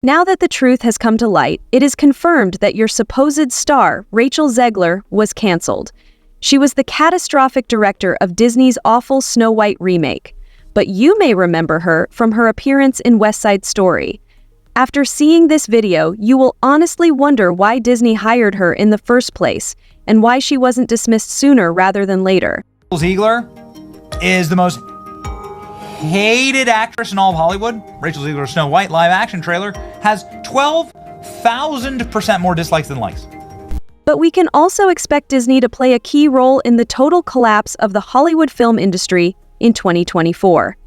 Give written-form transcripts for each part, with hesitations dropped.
Now that the truth has come to light, it is confirmed that your supposed star, Rachel Zegler, was canceled. She was the catastrophic director of Disney's awful Snow White remake, but you may remember her from her appearance in West Side Story. After seeing this video, you will honestly wonder why Disney hired her in the first place and why she wasn't dismissed sooner rather than later. Rachel Zegler is the most hated actress in all of Hollywood. Rachel Zegler's Snow White live-action trailer has 12,000% more dislikes than likes. But we can also expect Disney to play a key role in the total collapse of the Hollywood film industry in 2024.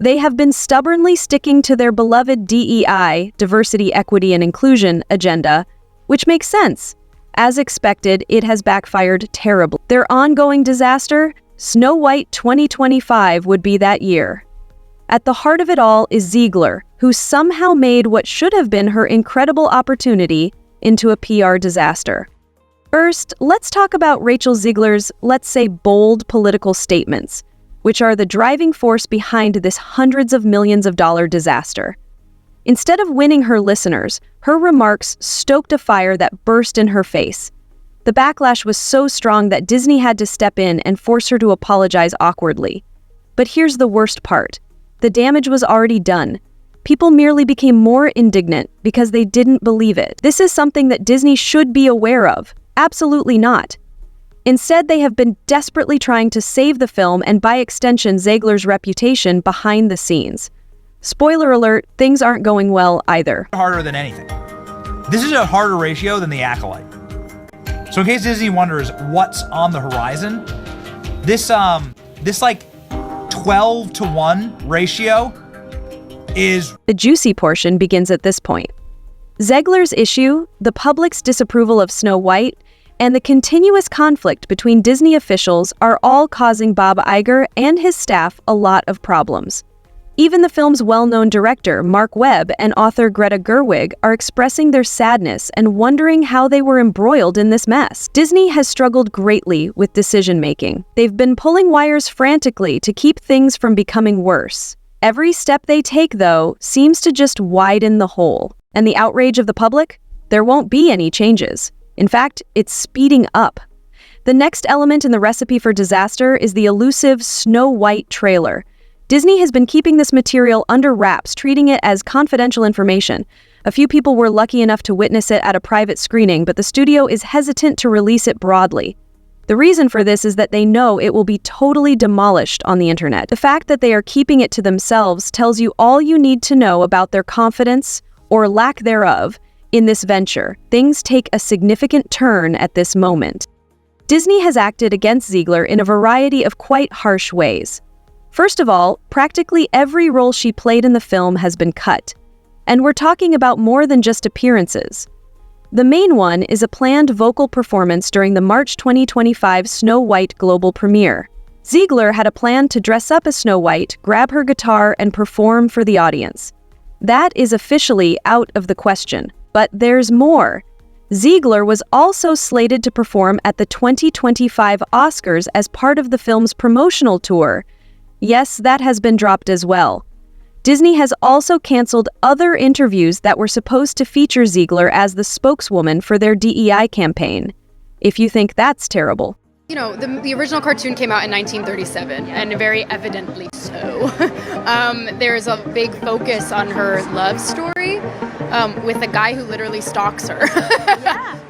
They have been stubbornly sticking to their beloved DEI, diversity, equity, and inclusion agenda, which makes sense. As expected, it has backfired terribly. Their ongoing disaster, Snow White 2025, would be that year. At the heart of it all is Zegler, who somehow made what should have been her incredible opportunity into a PR disaster. First, let's talk about Rachel Zegler's, let's say, bold political statements, which are the driving force behind this hundreds of millions of dollar disaster. Instead of winning her listeners, her remarks stoked a fire that burst in her face. The backlash was so strong that Disney had to step in and force her to apologize awkwardly. But here's the worst part. The damage was already done. People merely became more indignant because they didn't believe it. This is something that Disney should be aware of. Absolutely not. Instead, they have been desperately trying to save the film and, by extension, Zegler's reputation behind the scenes. Spoiler alert, things aren't going well either. Harder than anything. This is a harder ratio than The Acolyte. So in case Disney wonders what's on the horizon, this like 12-to-1 ratio is... The juicy portion begins at this point. Zegler's issue, the public's disapproval of Snow White, and the continuous conflict between Disney officials are all causing Bob Iger and his staff a lot of problems. Even the film's well-known director, Mark Webb, and author Greta Gerwig are expressing their sadness and wondering how they were embroiled in this mess. Disney has struggled greatly with decision-making. They've been pulling wires frantically to keep things from becoming worse. Every step they take, though, seems to just widen the hole. And the outrage of the public? There won't be any changes. In fact, it's speeding up. The next element in the recipe for disaster is the elusive Snow White trailer. Disney has been keeping this material under wraps, treating it as confidential information. A few people were lucky enough to witness it at a private screening, but the studio is hesitant to release it broadly. The reason for this is that they know it will be totally demolished on the internet. The fact that they are keeping it to themselves tells you all you need to know about their confidence, or lack thereof, in this venture. Things take a significant turn at this moment. Disney has acted against Zegler in a variety of quite harsh ways. First of all, practically every role she played in the film has been cut. And we're talking about more than just appearances. The main one is a planned vocal performance during the March 2025 Snow White global premiere. Zegler had a plan to dress up as Snow White, grab her guitar, and perform for the audience. That is officially out of the question. But there's more. Zegler was also slated to perform at the 2025 Oscars as part of the film's promotional tour. Yes, that has been dropped as well. Disney has also canceled other interviews that were supposed to feature Zegler as the spokeswoman for their DEI campaign. If you think that's terrible. You know, the original cartoon came out in 1937, and very evidently so. There's a big focus on her love story with a guy who literally stalks her.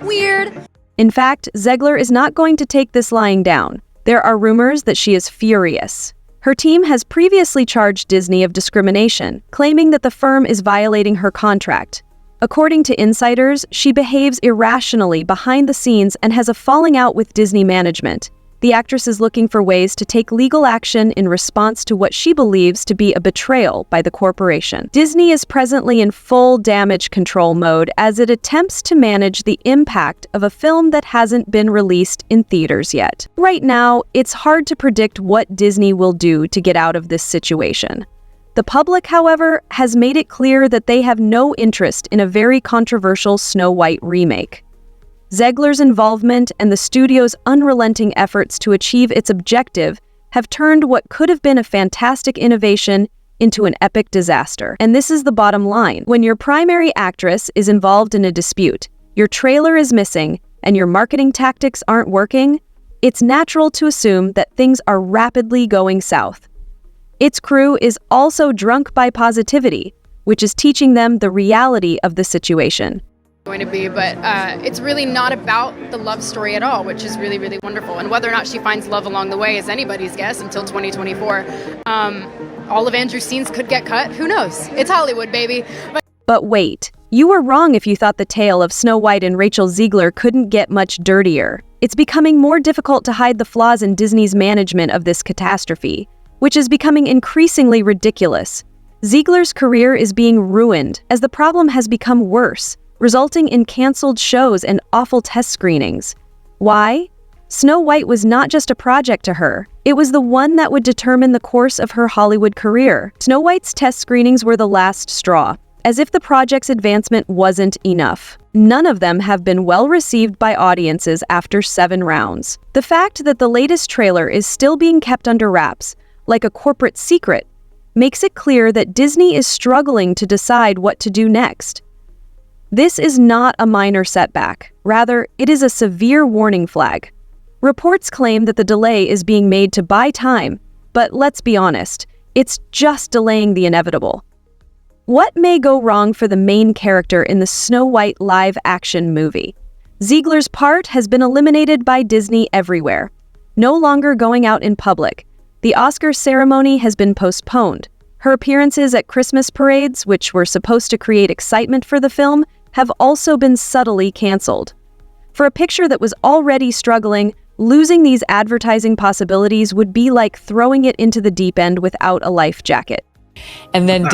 Weird. In fact, Zegler is not going to take this lying down. There are rumors that she is furious. Her team has previously charged Disney of discrimination, claiming that the firm is violating her contract. According to insiders, she behaves irrationally behind the scenes and has a falling out with Disney management. The actress is looking for ways to take legal action in response to what she believes to be a betrayal by the corporation. Disney is presently in full damage control mode as it attempts to manage the impact of a film that hasn't been released in theaters yet. Right now, it's hard to predict what Disney will do to get out of this situation. The public, however, has made it clear that they have no interest in a very controversial Snow White remake. Zegler's involvement and the studio's unrelenting efforts to achieve its objective have turned what could have been a fantastic innovation into an epic disaster. And this is the bottom line. When your primary actress is involved in a dispute, your trailer is missing, and your marketing tactics aren't working, it's natural to assume that things are rapidly going south. Its crew is also drunk by positivity, which is teaching them the reality of the situation. Going to be, but it's really not about the love story at all, which is really, really wonderful. And whether or not she finds love along the way is anybody's guess until 2024. All of Andrew's scenes could get cut. Who knows? It's Hollywood, baby. But wait, you were wrong if you thought the tale of Snow White and Rachel Zegler couldn't get much dirtier. It's becoming more difficult to hide the flaws in Disney's management of this catastrophe, which is becoming increasingly ridiculous. Zegler's career is being ruined as the problem has become worse, resulting in canceled shows and awful test screenings. Why? Snow White was not just a project to her. It was the one that would determine the course of her Hollywood career. Snow White's test screenings were the last straw, as if the project's advancement wasn't enough. None of them have been well received by audiences after 7 rounds. The fact that the latest trailer is still being kept under wraps, like a corporate secret, makes it clear that Disney is struggling to decide what to do next. This is not a minor setback. Rather, it is a severe warning flag. Reports claim that the delay is being made to buy time, but let's be honest, it's just delaying the inevitable. What may go wrong for the main character in the Snow White live-action movie? Zegler's part has been eliminated by Disney everywhere, no longer going out in public. The Oscar ceremony has been postponed. Her appearances at Christmas parades, which were supposed to create excitement for the film, have also been subtly canceled. For a picture that was already struggling, losing these advertising possibilities would be like throwing it into the deep end without a life jacket. And then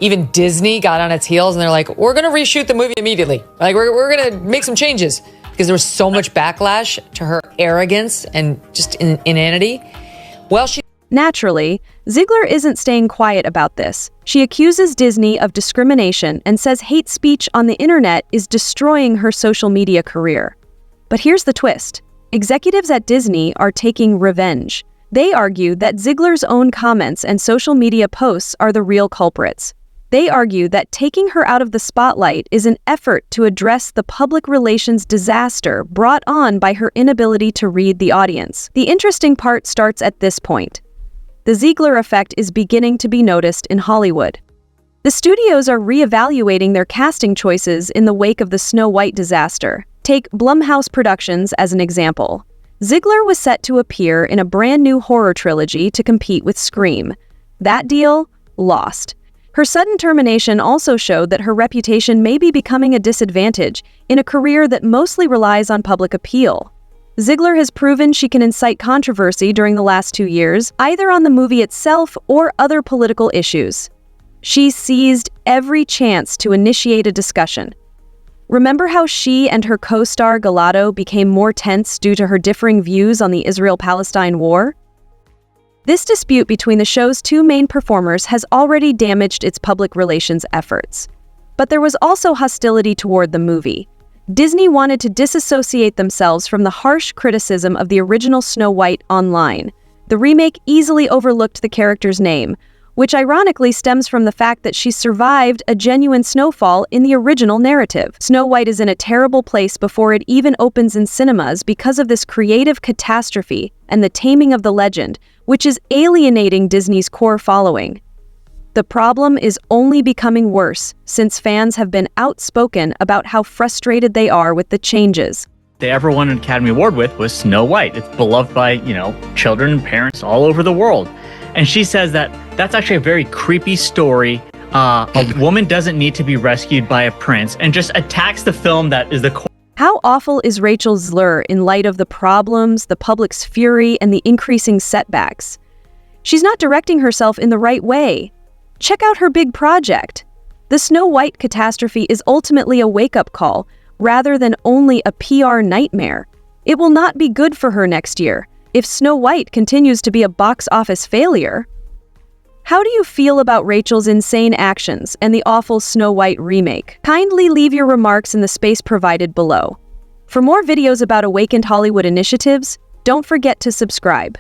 even Disney got on its heels and they're like, we're going to reshoot the movie immediately. Like, we're going to make some changes because there was so much backlash to her arrogance and just inanity. Well, Naturally, Zegler isn't staying quiet about this. She accuses Disney of discrimination and says hate speech on the internet is destroying her social media career. But here's the twist. Executives at Disney are taking revenge. They argue that Zegler's own comments and social media posts are the real culprits. They argue that taking her out of the spotlight is an effort to address the public relations disaster brought on by her inability to read the audience. The interesting part starts at this point. The Zegler effect is beginning to be noticed in Hollywood. The studios are reevaluating their casting choices in the wake of the Snow White disaster. Take Blumhouse Productions as an example. Zegler was set to appear in a brand new horror trilogy to compete with Scream. That deal lost. Her sudden termination also showed that her reputation may be becoming a disadvantage in a career that mostly relies on public appeal. Zegler has proven she can incite controversy during the last 2 years, either on the movie itself or other political issues. She seized every chance to initiate a discussion. Remember how she and her co-star Galato became more tense due to her differing views on the Israel-Palestine war? This dispute between the show's 2 main performers has already damaged its public relations efforts. But there was also hostility toward the movie. Disney wanted to disassociate themselves from the harsh criticism of the original Snow White online. The remake easily overlooked the character's name, which ironically stems from the fact that she survived a genuine snowfall in the original narrative. Snow White is in a terrible place before it even opens in cinemas because of this creative catastrophe and the taming of the legend, which is alienating Disney's core following. The problem is only becoming worse since fans have been outspoken about how frustrated they are with the changes. They ever won an Academy Award with was Snow White. It's beloved by, children and parents all over the world. And she says that that's actually a very creepy story. A woman doesn't need to be rescued by a prince, and just attacks the film that is the core. How awful is Rachel Zegler in light of the problems, the public's fury, and the increasing setbacks? She's not directing herself in the right way. Check out her big project. The Snow White catastrophe is ultimately a wake-up call, rather than only a PR nightmare. It will not be good for her next year if Snow White continues to be a box office failure. How do you feel about Rachel's insane actions and the awful Snow White remake? Kindly leave your remarks in the space provided below. For more videos about Awakened Hollywood initiatives, don't forget to subscribe.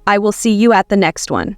I will see you at the next one.